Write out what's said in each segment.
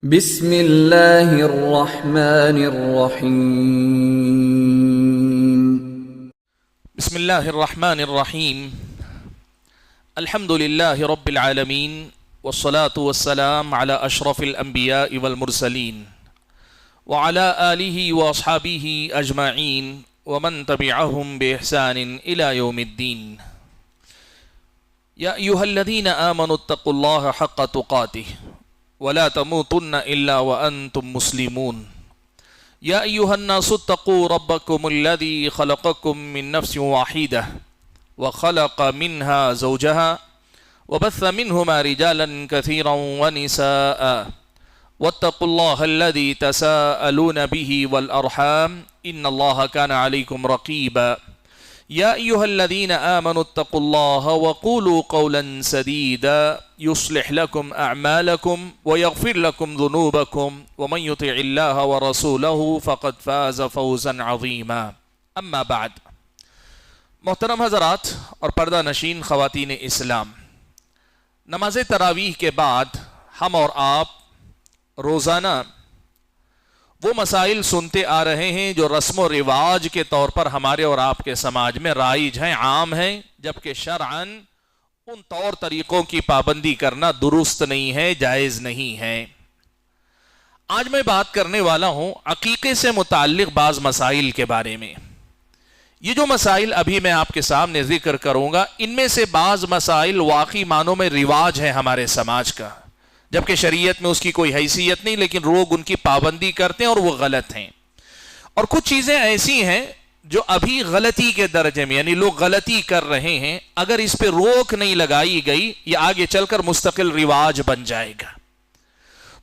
بسم اللہ الرحمن الرحیم بسم اللہ الرحمن الرحیم الحمد للہ رب العالمین والصلاة والسلام على اشرف الانبیاء والمرسلین وعلى آلہ واصحابہ اجمعین ومن تبعہم بإحسان الى یوم الدین یا ایہا الذین آمنوا اتقوا اللہ حق تقاتہ ولا تموتن الا وانتم مسلمون یا ایہا الناس اتقوا ربکم الذی خلقکم من نفس واحدہ وخلق منها زوجها وبث منهما رجالا كثيرا ونساء واتقوا الله الذي تساءلون به والأرحام إن الله كان عليكم رقيبا يا أيها الذين آمنوا اتقوا الله وقولوا قولا سديدا يصلح لكم أعمالكم ويغفر لكم ذنوبكم ومن يطع الله ورسوله فقد فاز فوزا عظيما اما بعد. محترم حضرات اور پردہ نشین خواتین اسلام، نماز تراویح کے بعد ہم اور آپ روزانہ وہ مسائل سنتے آ رہے ہیں جو رسم و رواج کے طور پر ہمارے اور آپ کے سماج میں رائج ہیں، عام ہیں، جبکہ شرعاً ان طور طریقوں کی پابندی کرنا درست نہیں ہے، جائز نہیں ہے. آج میں بات کرنے والا ہوں عقیقے سے متعلق بعض مسائل کے بارے میں. یہ جو مسائل ابھی میں آپ کے سامنے ذکر کروں گا، ان میں سے بعض مسائل واقعی معنوں میں رواج ہے ہمارے سماج کا، جبکہ شریعت میں اس کی کوئی حیثیت نہیں، لیکن لوگ ان کی پابندی کرتے ہیں اور وہ غلط ہیں. اور کچھ چیزیں ایسی ہیں جو ابھی غلطی کے درجے میں، یعنی لوگ غلطی کر رہے ہیں، اگر اس پہ روک نہیں لگائی گئی یہ آگے چل کر مستقل رواج بن جائے گا.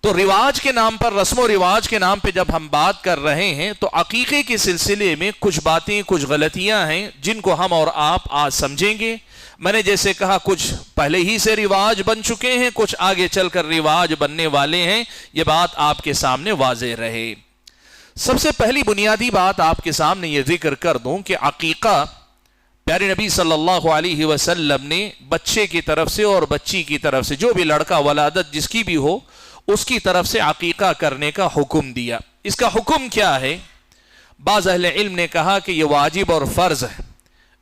تو رواج کے نام پر، رسم و رواج کے نام پہ جب ہم بات کر رہے ہیں تو عقیقے کے سلسلے میں کچھ باتیں، کچھ غلطیاں ہیں جن کو ہم اور آپ آج سمجھیں گے. میں نے جیسے کہا کچھ پہلے ہی سے رواج بن چکے ہیں، کچھ آگے چل کر رواج بننے والے ہیں، یہ بات آپ کے سامنے واضح رہے. سب سے پہلی بنیادی بات آپ کے سامنے یہ ذکر کر دوں کہ عقیقہ پیارے نبی صلی اللہ علیہ وسلم نے بچے کی طرف سے اور بچی کی طرف سے، جو بھی لڑکا ولادت جس کی بھی ہو، اس کی طرف سے عقیقہ کرنے کا حکم دیا. اس کا حکم کیا ہے؟ بعض اہل علم نے کہا کہ یہ واجب اور فرض ہے،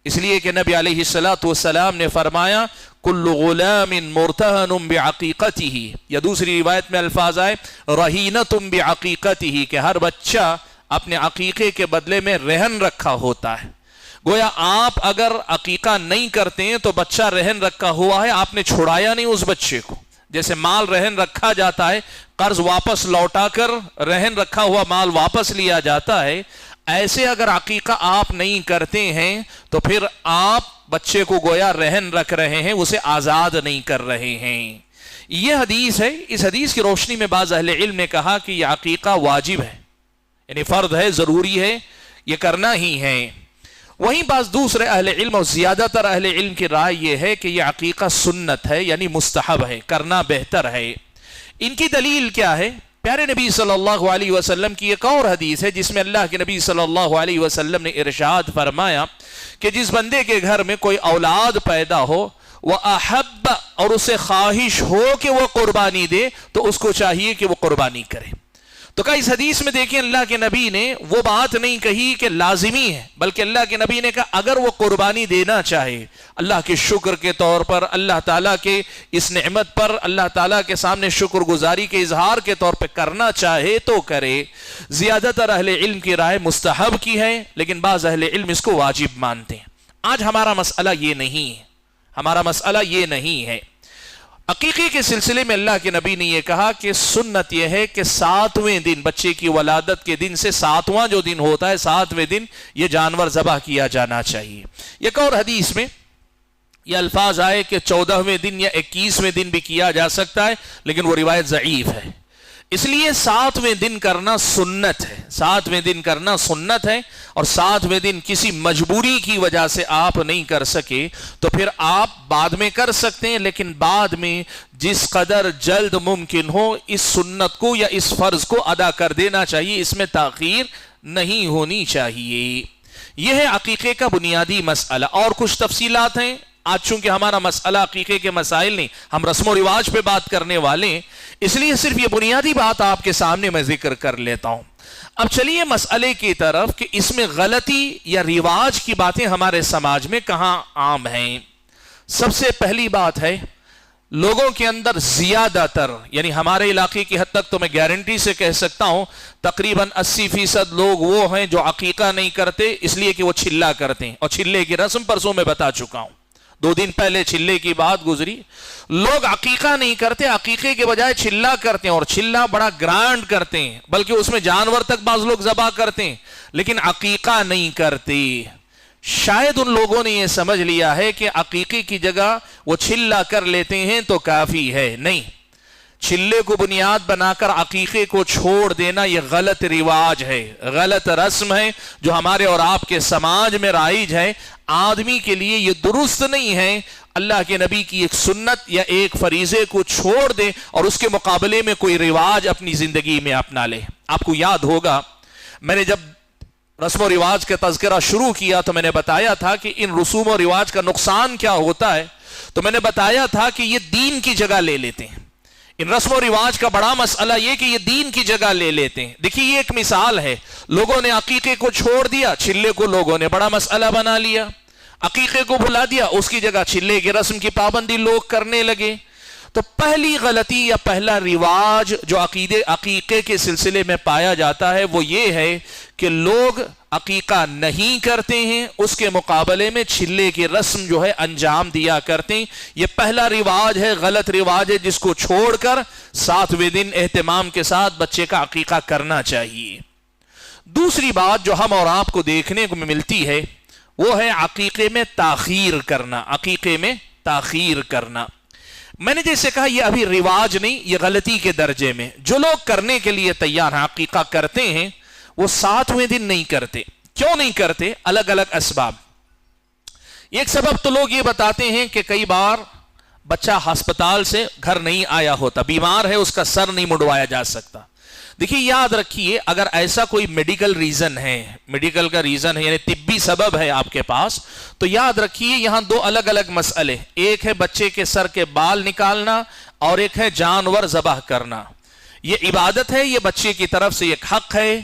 اس لیے کہ نبی علیہ السلام نے فرمایا کل غلام مرتہن بعقیقتہ، یا دوسری روایت میں الفاظ آئے رہینۃ بعقیقتہ، کہ ہر بچہ اپنے عقیقے کے بدلے میں رہن رکھا ہوتا ہے. گویا آپ اگر عقیقہ نہیں کرتے ہیں تو بچہ رہن رکھا ہوا ہے، آپ نے چھڑایا نہیں اس بچے کو. جیسے مال رہن رکھا جاتا ہے، قرض واپس لوٹا کر رہن رکھا ہوا مال واپس لیا جاتا ہے، ایسے اگر عقیقہ آپ نہیں کرتے ہیں تو پھر آپ بچے کو گویا رہن رکھ رہے ہیں، اسے آزاد نہیں کر رہے ہیں. یہ حدیث ہے. اس حدیث کی روشنی میں بعض اہل علم نے کہا کہ یہ عقیقہ واجب ہے، یعنی فرض ہے، ضروری ہے، یہ کرنا ہی ہے. وہیں بعض دوسرے اہل علم اور زیادہ تر اہل علم کی رائے یہ ہے کہ یہ عقیقہ سنت ہے، یعنی مستحب ہے، کرنا بہتر ہے. ان کی دلیل کیا ہے؟ پیارے نبی صلی اللہ علیہ وسلم کی ایک اور حدیث ہے جس میں اللہ کے نبی صلی اللہ علیہ وسلم نے ارشاد فرمایا کہ جس بندے کے گھر میں کوئی اولاد پیدا ہو وَأَحَبَّ، اور اسے خواہش ہو کہ وہ قربانی دے، تو اس کو چاہیے کہ وہ قربانی کرے. تو کہا اس حدیث میں دیکھیں اللہ کے نبی نے وہ بات نہیں کہی کہ لازمی ہے، بلکہ اللہ کے نبی نے کہا اگر وہ قربانی دینا چاہے، اللہ کے شکر کے طور پر، اللہ تعالیٰ کے اس نعمت پر اللہ تعالیٰ کے سامنے شکر گزاری کے اظہار کے طور پہ کرنا چاہے تو کرے. زیادہ تر اہل علم کی رائے مستحب کی ہے، لیکن بعض اہل علم اس کو واجب مانتے ہیں. آج ہمارا مسئلہ یہ نہیں ہے، ہمارا مسئلہ یہ نہیں ہے. عقیقے کے سلسلے میں اللہ کے نبی نے یہ کہا کہ سنت یہ ہے کہ 7ویں دن، بچے کی ولادت کے دن سے 7واں جو دن ہوتا ہے، 7ویں دن یہ جانور ذبح کیا جانا چاہیے. ایک اور حدیث میں یہ الفاظ آئے کہ 14ویں دن یا 21ویں دن بھی کیا جا سکتا ہے، لیکن وہ روایت ضعیف ہے. اس لیے 7ویں دن کرنا سنت ہے، 7ویں دن کرنا سنت ہے. اور 7ویں دن کسی مجبوری کی وجہ سے آپ نہیں کر سکے تو پھر آپ بعد میں کر سکتے ہیں، لیکن بعد میں جس قدر جلد ممکن ہو اس سنت کو یا اس فرض کو ادا کر دینا چاہیے، اس میں تاخیر نہیں ہونی چاہیے. یہ ہے عقیقے کا بنیادی مسئلہ. اور کچھ تفصیلات ہیں آج چونکہ ہمارا مسئلہ عقیقے کے مسائل نہیں، ہم رسم و رواج پہ بات کرنے والے ہیں، اس لیے صرف یہ بنیادی بات آپ کے سامنے میں ذکر کر لیتا ہوں۔ اب چلیے مسئلے کی طرف کہ اس میں غلطی یا رواج کی باتیں ہمارے سماج میں کہاں عام ہیں۔ سب سے پہلی بات ہے، لوگوں کے اندر زیادہ تر، یعنی ہمارے علاقے کی حد تک تو میں گارنٹی سے کہہ سکتا ہوں تقریباً 80% لوگ وہ ہیں جو عقیقہ نہیں کرتے اس لیے کہ وہ چلہ کرتے ہیں، اور چلے کی رسم پرسوں میں بتا چکا ہوں، 2 دن پہلے چلے کی بات گزری۔ لوگ عقیقہ نہیں کرتے، عقیقے کے بجائے چلہ کرتے ہیں، اور چلہ بڑا گرانڈ کرتے ہیں، بلکہ اس میں جانور تک بعض لوگ ذبح کرتے ہیں، لیکن عقیقہ نہیں کرتے۔ شاید ان لوگوں نے یہ سمجھ لیا ہے کہ عقیقے کی جگہ وہ چلہ کر لیتے ہیں تو کافی ہے۔ نہیں، چلے کو بنیاد بنا کر عقیقے کو چھوڑ دینا یہ غلط رواج ہے، غلط رسم ہے جو ہمارے اور آپ کے سماج میں رائج ہے۔ آدمی کے لیے یہ درست نہیں ہے اللہ کے نبی کی ایک سنت یا ایک فریضے کو چھوڑ دے اور اس کے مقابلے میں کوئی رواج اپنی زندگی میں اپنا لے۔ آپ کو یاد ہوگا میں نے جب رسم و رواج کا تذکرہ شروع کیا تو میں نے بتایا تھا کہ ان رسوم و رواج کا نقصان کیا ہوتا ہے، تو میں نے بتایا تھا کہ یہ دین کی جگہ لے لیتے ہیں۔ ان رسم و رواج کا بڑا مسئلہ یہ کہ یہ دین کی جگہ لے لیتے ہیں۔ دیکھیے یہ ایک مثال ہے، لوگوں نے عقیقے کو چھوڑ دیا، چلے کو لوگوں نے بڑا مسئلہ بنا لیا، عقیقے کو بھلا دیا، اس کی جگہ چلے کی رسم کی پابندی لوگ کرنے لگے۔ تو پہلی غلطی یا پہلا رواج جو عقیقے کے سلسلے میں پایا جاتا ہے وہ یہ ہے کہ لوگ عقیقہ نہیں کرتے ہیں، اس کے مقابلے میں چلے کی رسم جو ہے انجام دیا کرتے ہیں۔ یہ پہلا رواج ہے، غلط رواج ہے، جس کو چھوڑ کر 7ویں دن اہتمام کے ساتھ بچے کا عقیقہ کرنا چاہیے۔ دوسری بات جو ہم اور آپ کو دیکھنے کو ملتی ہے وہ ہے عقیقے میں تاخیر کرنا، عقیقے میں تاخیر کرنا۔ میں نے جیسے کہا یہ ابھی رواج نہیں، یہ غلطی کے درجے میں۔ جو لوگ کرنے کے لیے تیار ہیں، عقیقہ کرتے ہیں، وہ 7ویں دن نہیں کرتے۔ کیوں نہیں کرتے؟ الگ الگ اسباب۔ ایک سبب تو لوگ یہ بتاتے ہیں کہ کئی بار بچہ ہسپتال سے گھر نہیں آیا ہوتا، بیمار ہے، اس کا سر نہیں مڑوایا جا سکتا۔ دیکھیے یاد رکھیے اگر ایسا کوئی میڈیکل ریزن ہے، میڈیکل کا ریزن ہے یعنی طبی سبب ہے آپ کے پاس، تو یاد رکھیے یہاں 2 الگ الگ مسئلے، ایک ہے بچے کے سر کے بال نکالنا اور ایک ہے جانور ذبح کرنا۔ یہ عبادت ہے، یہ بچے کی طرف سے ایک حق ہے۔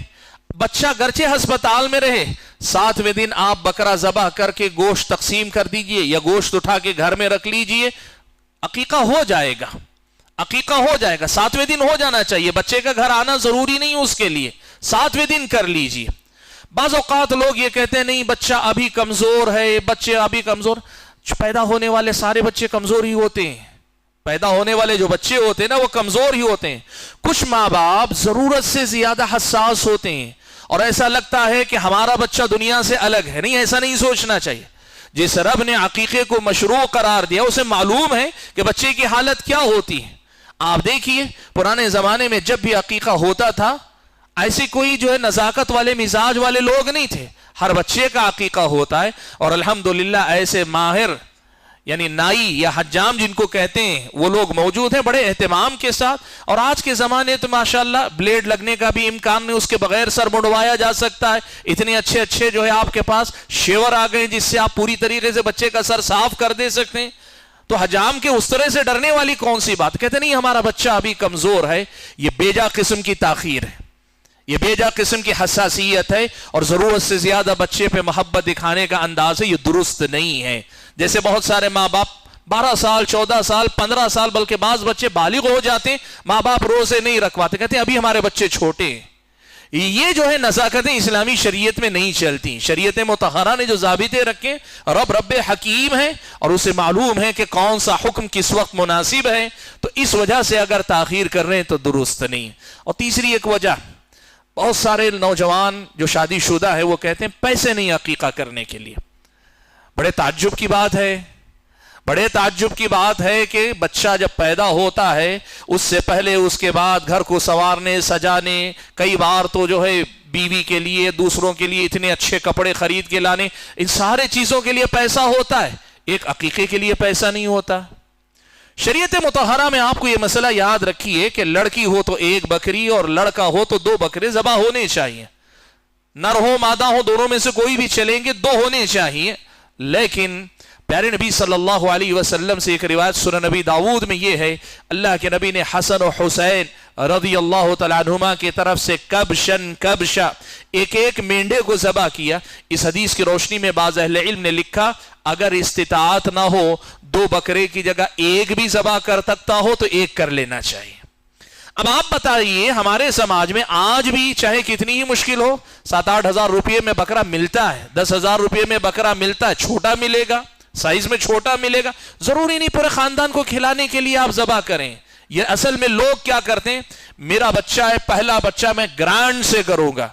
بچہ گرچہ ہسپتال میں رہے، 7ویں دن آپ بکرا ذبح کر کے گوشت تقسیم کر دیجئے یا گوشت اٹھا کے گھر میں رکھ لیجئے، عقیقہ ہو جائے گا، عقیقہ ہو جائے گا۔ 7ویں دن ہو جانا چاہیے، بچے کا گھر آنا ضروری نہیں اس کے لیے، 7ویں دن کر لیجئے۔ بعض اوقات لوگ یہ کہتے ہیں نہیں بچہ ابھی کمزور ہے، بچے ابھی کمزور، پیدا ہونے والے سارے بچے کمزور ہی ہوتے ہیں، پیدا ہونے والے جو بچے ہوتے ہیں نا وہ کمزور ہی ہوتے ہیں۔ کچھ ماں باپ ضرورت سے زیادہ حساس ہوتے ہیں اور ایسا لگتا ہے کہ ہمارا بچہ دنیا سے الگ ہے۔ نہیں، ایسا نہیں سوچنا چاہیے۔ جس رب نے عقیقے کو مشروع قرار دیا اسے معلوم ہے کہ بچے کی حالت کیا ہوتی ہے۔ آپ دیکھیے پرانے زمانے میں جب بھی عقیقہ ہوتا تھا ایسی کوئی جو ہے نزاکت والے مزاج والے لوگ نہیں تھے، ہر بچے کا عقیقہ ہوتا ہے، اور الحمدللہ ایسے ماہر یعنی نائی یا حجام جن کو کہتے ہیں وہ لوگ موجود ہیں بڑے اہتمام کے ساتھ۔ اور آج کے زمانے تو ماشاءاللہ بلیڈ لگنے کا بھی امکان نہیں، اس کے بغیر سر مڑوایا جا سکتا ہے۔ اتنے اچھے اچھے جو ہے آپ کے پاس شیور آ گئے جس سے آپ پوری طریقے سے بچے کا سر صاف کر دے سکتے ہیں۔ تو حجام کے اس طرح سے ڈرنے والی کون سی بات؟ کہتے نہیں ہمارا بچہ ابھی کمزور ہے۔ یہ بیجا قسم کی تاخیر ہے، یہ بیجا قسم کی حساسیت ہے، اور ضرورت سے زیادہ بچے پہ محبت دکھانے کا انداز ہے، یہ درست نہیں ہے۔ جیسے بہت سارے ماں باپ 12 سال 14 سال 15 سال بلکہ بعض بچے بالغ ہو جاتے ہیں، ماں باپ روزے نہیں رکھواتے، کہتے ہیں ابھی ہمارے بچے چھوٹے ہیں۔ یہ جو ہے نزاکتیں اسلامی شریعت میں نہیں چلتی۔ شریعت مطہرہ نے جو ضابطے رکھے، رب حکیم ہے اور اسے معلوم ہے کہ کون سا حکم کس وقت مناسب ہے، تو اس وجہ سے اگر تاخیر کر رہے ہیں تو درست نہیں۔ اور تیسری ایک وجہ، بہت سارے نوجوان جو شادی شدہ ہے وہ کہتے ہیں پیسے نہیں عقیقہ کرنے کے لیے۔ بڑے تعجب کی بات ہے، بڑے تعجب کی بات ہے کہ بچہ جب پیدا ہوتا ہے اس سے پہلے اس کے بعد گھر کو سنوارنے سجانے، کئی بار تو جو ہے بیوی کے لیے دوسروں کے لیے اتنے اچھے کپڑے خرید کے لانے، ان سارے چیزوں کے لیے پیسہ ہوتا ہے، ایک عقیقے کے لیے پیسہ نہیں ہوتا۔ شریعت مطہرہ میں آپ کو یہ مسئلہ یاد رکھیے کہ لڑکی ہو تو 1 بکری اور لڑکا ہو تو 2 بکرے ذبح ہونے چاہیے، نر ہو مادہ ہو دونوں میں سے کوئی بھی چلیں گے، 2 ہونے چاہیے۔ لیکن پیارے نبی صلی اللہ علیہ وسلم سے ایک روایت سنن نبی داؤد میں یہ ہے، اللہ کے نبی نے حسن و حسین رضی اللہ تعالیٰ عنہما کی طرف سے کبشا ایک ایک مینڈے کو ذبح کیا۔ اس حدیث کی روشنی میں بعض اہل علم نے لکھا اگر استطاعت نہ ہو 2 بکرے کی جگہ ایک بھی ذبح کر سکتا ہو تو ایک کر لینا چاہیے۔ اب آپ بتائیے ہمارے سماج میں آج بھی چاہے کتنی ہی مشکل ہو 7-8 ہزار روپے میں بکرا ملتا ہے، 10,000 روپے میں بکرا ملتا ہے، چھوٹا ملے گا، سائز میں چھوٹا ملے گا، ضروری نہیں پورے خاندان کو کھلانے کے لیے آپ ذبح کریں۔ یہ اصل میں لوگ کیا کرتے ہیں، میرا بچہ ہے پہلا بچہ میں گرانڈ سے کروں گا،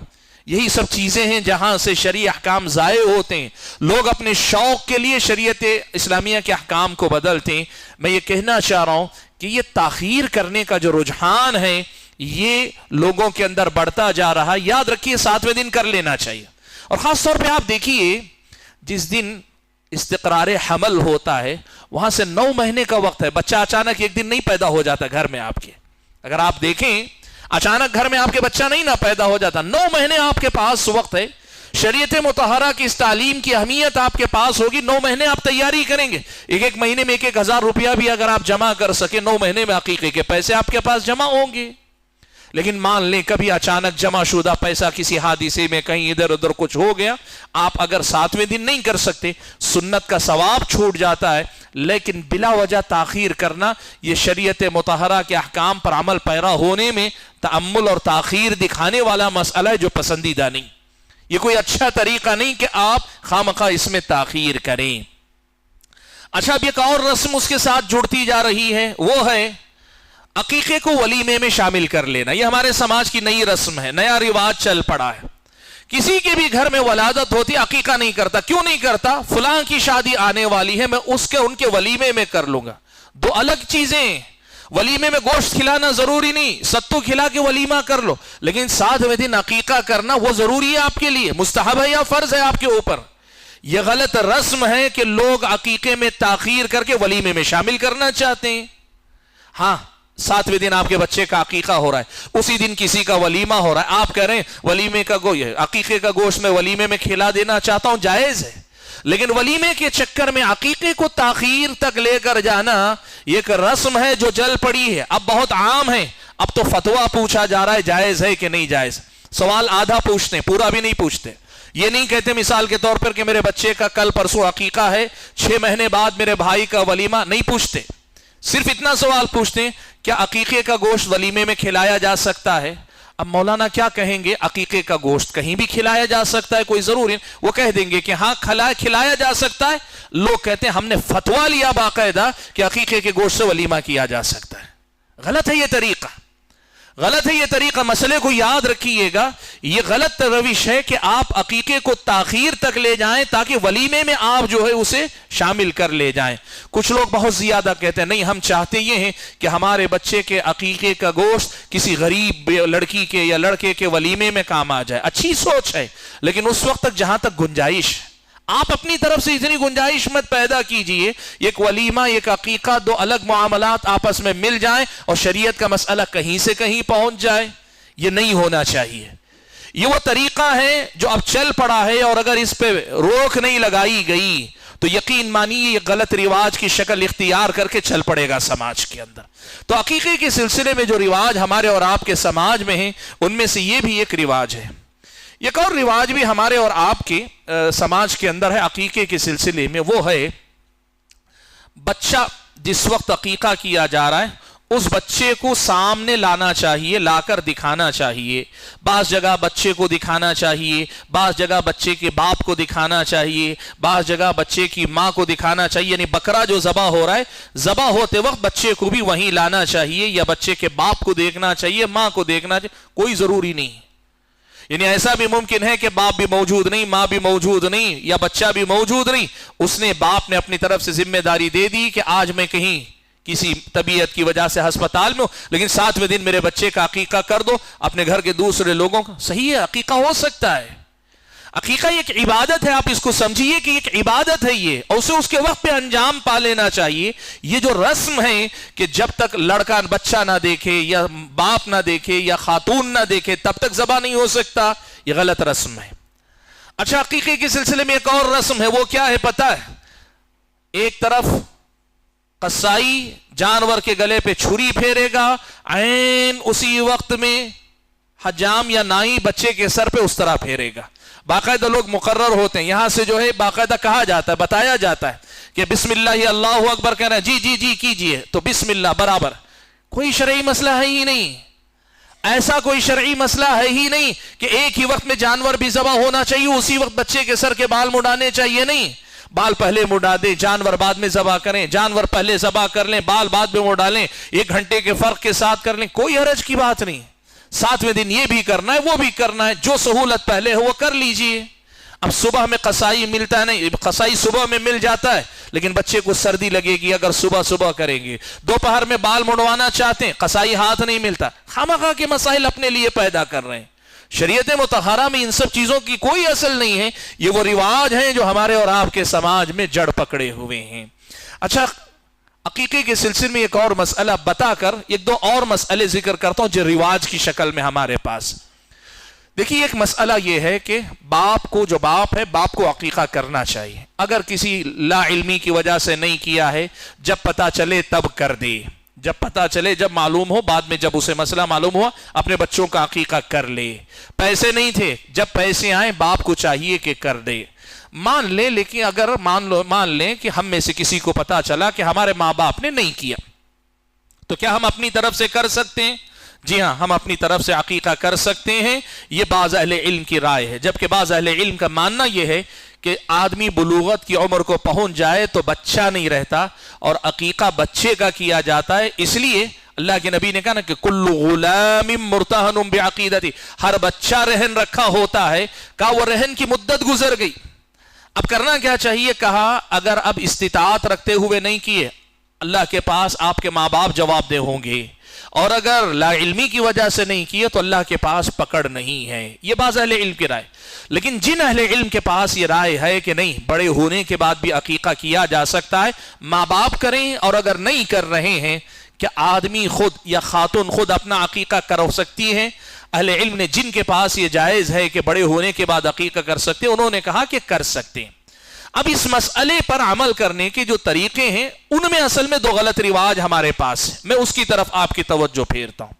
یہی سب چیزیں ہیں جہاں سے شرعی احکام ضائع ہوتے ہیں، لوگ اپنے شوق کے لیے شریعت اسلامیہ کے احکام کو بدلتے ہیں۔ میں یہ کہنا چاہ رہا ہوں کہ یہ تاخیر کرنے کا جو رجحان ہے یہ لوگوں کے اندر بڑھتا جا رہا ہے۔ یاد رکھیے 7ویں دن کر لینا چاہیے، اور خاص طور پہ آپ دیکھیے جس دن استقرار حمل ہوتا ہے وہاں سے 9 مہینے کا وقت ہے، بچہ اچانک ایک دن نہیں پیدا ہو جاتا گھر میں آپ کے، اگر آپ دیکھیں اچانک گھر میں آپ کے بچہ نہیں نہ پیدا ہو جاتا، 9 مہینے آپ کے پاس وقت ہے۔ شریعت مطہرہ کی اس تعلیم کی اہمیت آپ کے پاس ہوگی، 9 مہینے آپ تیاری کریں گے، ایک مہینے میں 1,000 روپیہ بھی اگر آپ جمع کر سکے 9 مہینے میں عقیقے کے پیسے آپ کے پاس جمع ہوں گے۔ لیکن مان لیں کبھی اچانک جمع شدہ پیسہ کسی حادثے میں کہیں ادھر ادھر کچھ ہو گیا، آپ اگر 7ویں دن نہیں کر سکتے، سنت کا ثواب چھوٹ جاتا ہے، لیکن بلا وجہ تاخیر کرنا یہ شریعت مطہرہ کے احکام پر عمل پیرا ہونے میں تأمل اور تاخیر دکھانے والا مسئلہ ہے جو پسندیدہ نہیں، یہ کوئی اچھا طریقہ نہیں کہ آپ خامخواہ اس میں تاخیر کریں۔ اچھا اب ایک اور رسم اس کے ساتھ جڑتی جا رہی ہے، وہ ہے عقیقے کو ولیمے میں شامل کر لینا۔ یہ ہمارے سماج کی نئی رسم ہے، نیا رواج چل پڑا ہے۔ کسی کے بھی گھر میں ولادت ہوتی عقیقہ نہیں کرتا، کیوں نہیں کرتا؟ فلاں کی شادی آنے والی ہے، میں ان کے ولیمے میں کر لوں گا۔ 2 الگ چیزیں، ولیمے میں گوشت کھلانا ضروری نہیں، ستو کھلا کے ولیمہ کر لو، لیکن 7ویں دن عقیقہ کرنا وہ ضروری ہے آپ کے لیے، مستحب ہے یا فرض ہے آپ کے اوپر؟ یہ غلط رسم ہے کہ لوگ عقیقے میں تاخیر کر کے ولیمے میں شامل کرنا چاہتے ہیں۔ ہاں 7ویں دن آپ کے بچے کا عقیقہ ہو رہا ہے، اسی دن کسی کا ولیمہ ہو رہا ہے، آپ کہہ رہے ہیں ولیمے کا عقیقے کا گوشت میں ولیمے میں کھلا دینا چاہتا ہوں، جائز ہے، لیکن ولیمے کے چکر میں عقیقے کو تاخیر تک لے کر جانا یہ ایک رسم ہے جو جل پڑی ہے، اب بہت عام ہے، اب تو فتویٰ پوچھا جا رہا ہے جائز ہے کہ نہیں جائز، سوال آدھا پوچھتے ہیں پورا بھی نہیں پوچھتے۔ یہ نہیں کہتے مثال کے طور پر کہ میرے بچے کا کل پرسوں عقیقہ ہے، 6 مہینے بعد میرے بھائی کا ولیمہ، نہیں پوچھتے، صرف اتنا سوال پوچھتے ہیں کیا عقیقے کا گوشت ولیمے میں کھلایا جا سکتا ہے؟ اب مولانا کیا کہیں گے، عقیقے کا گوشت کہیں بھی کھلایا جا سکتا ہے، کوئی ضروری نہیں، وہ کہہ دیں گے کہ ہاں کھلایا جا سکتا ہے، لوگ کہتے ہیں ہم نے فتویٰ لیا باقاعدہ کہ عقیقے کے گوشت سے ولیمہ کیا جا سکتا ہے۔ غلط ہے یہ طریقہ، غلط ہے یہ طریقہ، مسئلے کو یاد رکھیے گا، یہ غلط روش ہے کہ آپ عقیقے کو تاخیر تک لے جائیں تاکہ ولیمے میں آپ جو ہے اسے شامل کر لے جائیں۔ کچھ لوگ بہت زیادہ کہتے ہیں نہیں ہم چاہتے یہ ہیں کہ ہمارے بچے کے عقیقے کا گوشت کسی غریب لڑکی کے یا لڑکے کے ولیمے میں کام آ جائے، اچھی سوچ ہے، لیکن اس وقت تک جہاں تک گنجائش ہے آپ اپنی طرف سے اتنی گنجائش مت پیدا کیجئے، ایک ولیمہ ایک عقیقہ 2 الگ معاملات آپس میں مل جائیں اور شریعت کا مسئلہ کہیں سے کہیں پہنچ جائے، یہ نہیں ہونا چاہیے۔ یہ وہ طریقہ ہے جو اب چل پڑا ہے، اور اگر اس پہ روک نہیں لگائی گئی تو یقین مانیے یہ غلط رواج کی شکل اختیار کر کے چل پڑے گا سماج کے اندر۔ تو عقیقے کے سلسلے میں جو رواج ہمارے اور آپ کے سماج میں ہیں ان میں سے یہ بھی ایک رواج ہے۔ ایک اور رواج بھی ہمارے اور آپ کے سماج کے اندر ہے عقیقے کے سلسلے میں، وہ ہے بچہ جس وقت عقیقہ کیا جا رہا ہے اس بچے کو سامنے لانا چاہیے، لا کر دکھانا چاہیے، بعض جگہ بچے کو دکھانا چاہیے، بعض جگہ بچے کے باپ کو دکھانا چاہیے، بعض جگہ بچے کی ماں کو دکھانا چاہیے، یعنی بکرا جو ذبح ہو رہا ہے ذبح ہوتے وقت بچے کو بھی وہیں لانا چاہیے، یا بچے کے باپ کو دیکھنا چاہیے، ماں کو دیکھنا چاہیے، کوئی ضروری نہیں، یعنی ایسا بھی ممکن ہے کہ باپ بھی موجود نہیں، ماں بھی موجود نہیں، یا بچہ بھی موجود نہیں، اس نے باپ نے اپنی طرف سے ذمہ داری دے دی کہ آج میں کہیں کسی طبیعت کی وجہ سے ہسپتال میں ہوں، لیکن 7ویں دن میرے بچے کا عقیقہ کر دو اپنے گھر کے دوسرے لوگوں کا، صحیح ہے عقیقہ ہو سکتا ہے، عقیقہ ایک عبادت ہے، آپ اس کو سمجھیے کہ ایک عبادت ہے یہ، اور اسے اس کے وقت پہ انجام پا لینا چاہیے۔ یہ جو رسم ہے کہ جب تک لڑکا بچہ نہ دیکھے یا باپ نہ دیکھے یا خاتون نہ دیکھے تب تک ذبح نہیں ہو سکتا، یہ غلط رسم ہے۔ اچھا عقیقے کے سلسلے میں ایک اور رسم ہے، وہ کیا ہے پتہ ہے؟ ایک طرف قصائی جانور کے گلے پہ چھری پھیرے گا، عین اسی وقت میں حجام یا نائی بچے کے سر پہ اس طرح پھیرے گا. باقاعدہ لوگ مقرر ہوتے ہیں، یہاں سے جو ہے باقاعدہ کہا جاتا ہے، بتایا جاتا ہے کہ بسم اللہ اللہ اکبر کہنا ہے، جی جی جی کیجئے، تو بسم اللہ برابر. کوئی شرعی مسئلہ ہے ہی نہیں، ایسا کوئی شرعی مسئلہ ہے ہی نہیں کہ ایک ہی وقت میں جانور بھی ذبح ہونا چاہیے، اسی وقت بچے کے سر کے بال مڈانے چاہیے. نہیں، بال پہلے مڈا دیں، جانور بعد میں ذبح کریں، جانور پہلے ذبح کر لیں، بال بعد میں مڈا لیں، 1 گھنٹے کے فرق کے ساتھ کر لیں، کوئی حرج کی بات نہیں. 7ویں دن یہ بھی کرنا ہے وہ بھی کرنا ہے، جو سہولت پہلے ہو وہ کر لیجئے. اب صبح میں قصائی ملتا نہیں، قصائی صبح میں مل جاتا ہے لیکن بچے کو سردی لگے گی اگر صبح کریں گے. دوپہر میں بال مڑوانا چاہتے ہیں، قصائی ہاتھ نہیں ملتا. خامخواہ کے مسائل اپنے لیے پیدا کر رہے ہیں. شریعت مطہرہ میں ان سب چیزوں کی کوئی اصل نہیں ہے، یہ وہ رواج ہیں جو ہمارے اور آپ کے سماج میں جڑ پکڑے ہوئے ہیں. اچھا، عقیقے کے سلسلے میں ایک اور مسئلہ بتا کر 1-2 اور مسئلے ذکر کرتا ہوں جو رواج کی شکل میں ہمارے پاس. دیکھیے، ایک مسئلہ یہ ہے کہ باپ کو عقیقہ کرنا چاہیے. اگر کسی لا علمی کی وجہ سے نہیں کیا ہے، جب پتہ چلے تب کر دے، جب پتہ چلے، جب معلوم ہو، بعد میں جب اسے مسئلہ معلوم ہوا اپنے بچوں کا عقیقہ کر لے. پیسے نہیں تھے، جب پیسے آئیں باپ کو چاہیے کہ کر دے. مان لے، لیکن اگر مان لیں کہ ہم میں سے کسی کو پتا چلا کہ ہمارے ماں باپ نے نہیں کیا، تو کیا ہم اپنی طرف سے کر سکتے ہیں؟ جی ہاں، ہم اپنی طرف سے عقیقہ کر سکتے ہیں. یہ بعض اہل علم کی رائے ہے، جبکہ بعض اہل علم کا ماننا یہ ہے کہ آدمی بلوغت کی عمر کو پہنچ جائے تو بچہ نہیں رہتا اور عقیقہ بچے کا کیا جاتا ہے. اس لیے اللہ کے نبی نے کہا نا کہ کل غلام مرتہن بعقیدتی، ہر بچہ رہن رکھا ہوتا ہے. کہا وہ رہن کی مدت گزر گئی، اب کرنا کیا چاہیے؟ کہا اگر اب استطاعت رکھتے ہوئے نہیں کیے، اللہ کے پاس آپ کے ماں باپ جواب دہ ہوں گے، اور اگر لا علمی کی وجہ سے نہیں کیے تو اللہ کے پاس پکڑ نہیں ہے. یہ بعض اہل علم کی رائے. لیکن جن اہل علم کے پاس یہ رائے ہے کہ نہیں، بڑے ہونے کے بعد بھی عقیقہ کیا جا سکتا ہے، ماں باپ کریں، اور اگر نہیں کر رہے ہیں کہ آدمی خود یا خاتون خود اپنا عقیقہ کر سکتی ہیں. اہل علم نے جن کے پاس یہ جائز ہے کہ بڑے ہونے کے بعد عقیقہ کر سکتے ہیں، انہوں نے کہا کہ کر سکتے ہیں. اب اس مسئلے پر عمل کرنے کے جو طریقے ہیں ان میں اصل میں 2 غلط رواج ہمارے پاس ہیں. میں اس کی طرف آپ کی توجہ پھیرتا ہوں.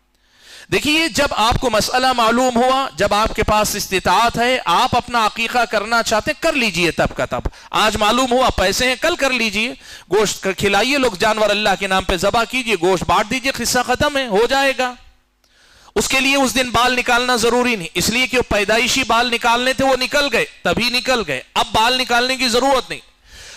دیکھیے، جب آپ کو مسئلہ معلوم ہوا، جب آپ کے پاس استطاعت ہے، آپ اپنا عقیقہ کرنا چاہتے ہیں، کر لیجئے تب کا تب. آج معلوم ہوا پیسے ہیں، کل کر لیجئے. گوشت کھلائیے، لوگ جانور اللہ کے نام پہ ذبح کیجئے، گوشت بانٹ دیجئے، قصہ ختم ہے، ہو جائے گا. اس کے لیے اس دن بال نکالنا ضروری نہیں، اس لیے کہ وہ پیدائشی بال نکالنے تھے، وہ نکل گئے، تبھی نکل گئے، اب بال نکالنے کی ضرورت نہیں.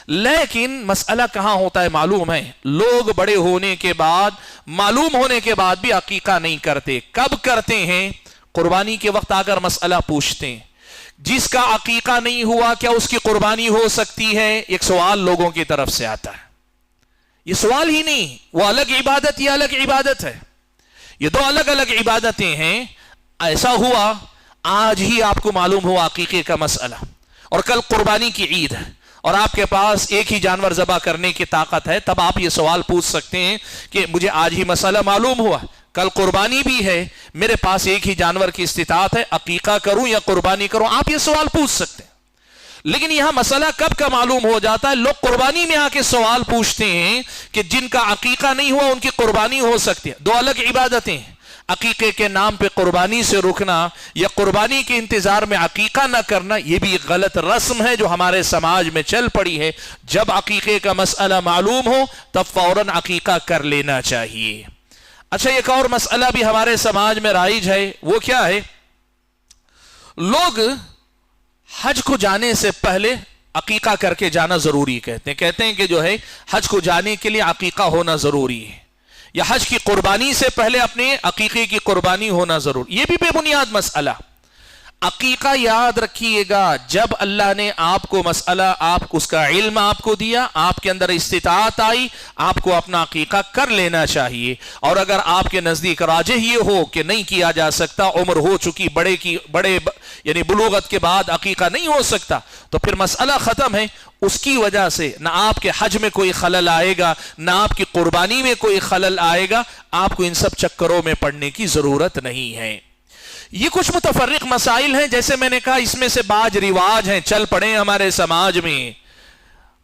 لیکن مسئلہ کہاں ہوتا ہے معلوم ہے؟ لوگ بڑے ہونے کے بعد، معلوم ہونے کے بعد بھی عقیقہ نہیں کرتے. کب کرتے ہیں؟ قربانی کے وقت آ کر مسئلہ پوچھتے ہیں. جس کا عقیقہ نہیں ہوا کیا اس کی قربانی ہو سکتی ہے؟ ایک سوال لوگوں کی طرف سے آتا ہے. یہ سوال ہی نہیں، وہ الگ عبادت، یہ الگ عبادت ہے. یہ 2 الگ الگ عبادتیں ہیں. ایسا ہوا آج ہی آپ کو معلوم ہوا عقیقے کا مسئلہ، اور کل قربانی کی عید ہے، اور آپ کے پاس ایک ہی جانور ذبح کرنے کی طاقت ہے، تب آپ یہ سوال پوچھ سکتے ہیں کہ مجھے آج ہی مسئلہ معلوم ہوا، کل قربانی بھی ہے، میرے پاس ایک ہی جانور کی استطاعت ہے، عقیقہ کروں یا قربانی کروں؟ آپ یہ سوال پوچھ سکتے ہیں. لیکن یہاں مسئلہ کب کا معلوم ہو جاتا ہے؟ لوگ قربانی میں آ کے سوال پوچھتے ہیں کہ جن کا عقیقہ نہیں ہوا ان کی قربانی ہو سکتی ہے. 2 الگ عبادتیں ہیں. عقیقے کے نام پہ قربانی سے رکنا یا قربانی کے انتظار میں عقیقہ نہ کرنا، یہ بھی ایک غلط رسم ہے جو ہمارے سماج میں چل پڑی ہے. جب عقیقے کا مسئلہ معلوم ہو تب فوراً عقیقہ کر لینا چاہیے. اچھا، ایک اور مسئلہ بھی ہمارے سماج میں رائج ہے. وہ کیا ہے؟ لوگ حج کو جانے سے پہلے عقیقہ کر کے جانا ضروری کہتے ہیں کہ جو ہے حج کو جانے کے لیے عقیقہ ہونا ضروری ہے، یا حج کی قربانی سے پہلے اپنے عقیقے کی قربانی ہونا ضروری. یہ بھی بے بنیاد مسئلہ. عقیقہ یاد رکھیے گا، جب اللہ نے آپ کو مسئلہ، اس کا علم آپ کو دیا، آپ کے اندر استطاعت آئی، آپ کو اپنا عقیقہ کر لینا چاہیے. اور اگر آپ کے نزدیک راجح یہ ہو کہ نہیں کیا جا سکتا، عمر ہو چکی، بڑے یعنی بلوغت کے بعد عقیقہ نہیں ہو سکتا، تو پھر مسئلہ ختم ہے. اس کی وجہ سے نہ آپ کے حج میں کوئی خلل آئے گا، نہ آپ کی قربانی میں کوئی خلل آئے گا. آپ کو ان سب چکروں میں پڑنے کی ضرورت نہیں ہے. یہ کچھ متفرق مسائل ہیں، جیسے میں نے کہا اس میں سے بعض رواج ہیں چل پڑے ہمارے سماج میں.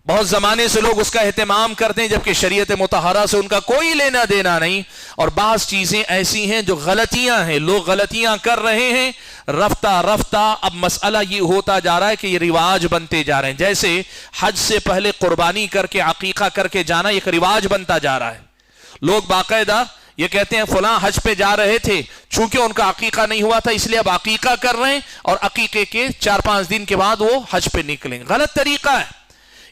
بہت زمانے سے لوگ اس کا اہتمام کرتے ہیں جبکہ شریعت مطہرہ سے ان کا کوئی لینا دینا نہیں. اور بعض چیزیں ایسی ہیں جو غلطیاں ہیں, لوگ غلطیاں کر رہے ہیں, رفتہ رفتہ اب مسئلہ یہ ہوتا جا رہا ہے کہ یہ رواج بنتے جا رہے ہیں. جیسے حج سے پہلے قربانی کر کے عقیقہ کر کے جانا ایک رواج بنتا جا رہا ہے. لوگ باقاعدہ یہ کہتے ہیں فلاں حج پہ جا رہے تھے, چونکہ ان کا عقیقہ نہیں ہوا تھا اس لیے اب عقیقہ کر رہے ہیں اور عقیقے کے 4-5 دن کے بعد وہ حج پہ نکلیں. غلط طریقہ ہے.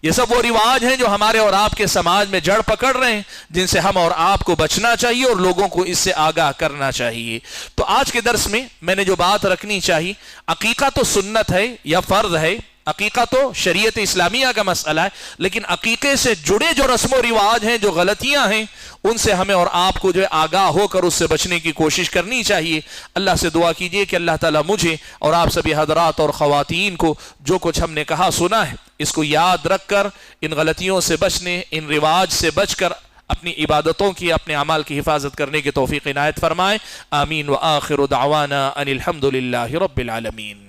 یہ سب وہ رواج ہیں جو ہمارے اور آپ کے سماج میں جڑ پکڑ رہے ہیں, جن سے ہم اور آپ کو بچنا چاہیے اور لوگوں کو اس سے آگاہ کرنا چاہیے. تو آج کے درس میں نے جو بات رکھنی چاہیے, عقیقہ تو سنت ہے یا فرض ہے, عقیقہ تو شریعت اسلامیہ کا مسئلہ ہے, لیکن عقیقے سے جڑے جو رسم و رواج ہیں, جو غلطیاں ہیں, ان سے ہمیں اور آپ کو جو ہے آگاہ ہو کر اس سے بچنے کی کوشش کرنی چاہیے. اللہ سے دعا کیجئے کہ اللہ تعالیٰ مجھے اور آپ سبھی حضرات اور خواتین کو جو کچھ ہم نے کہا سنا ہے اس کو یاد رکھ کر ان غلطیوں سے بچنے, ان رواج سے بچ کر اپنی عبادتوں کی, اپنے اعمال کی حفاظت کرنے کی توفیق عنایت فرمائے. آمین. وآخر دعوانا ان الحمد للہ رب العالمین.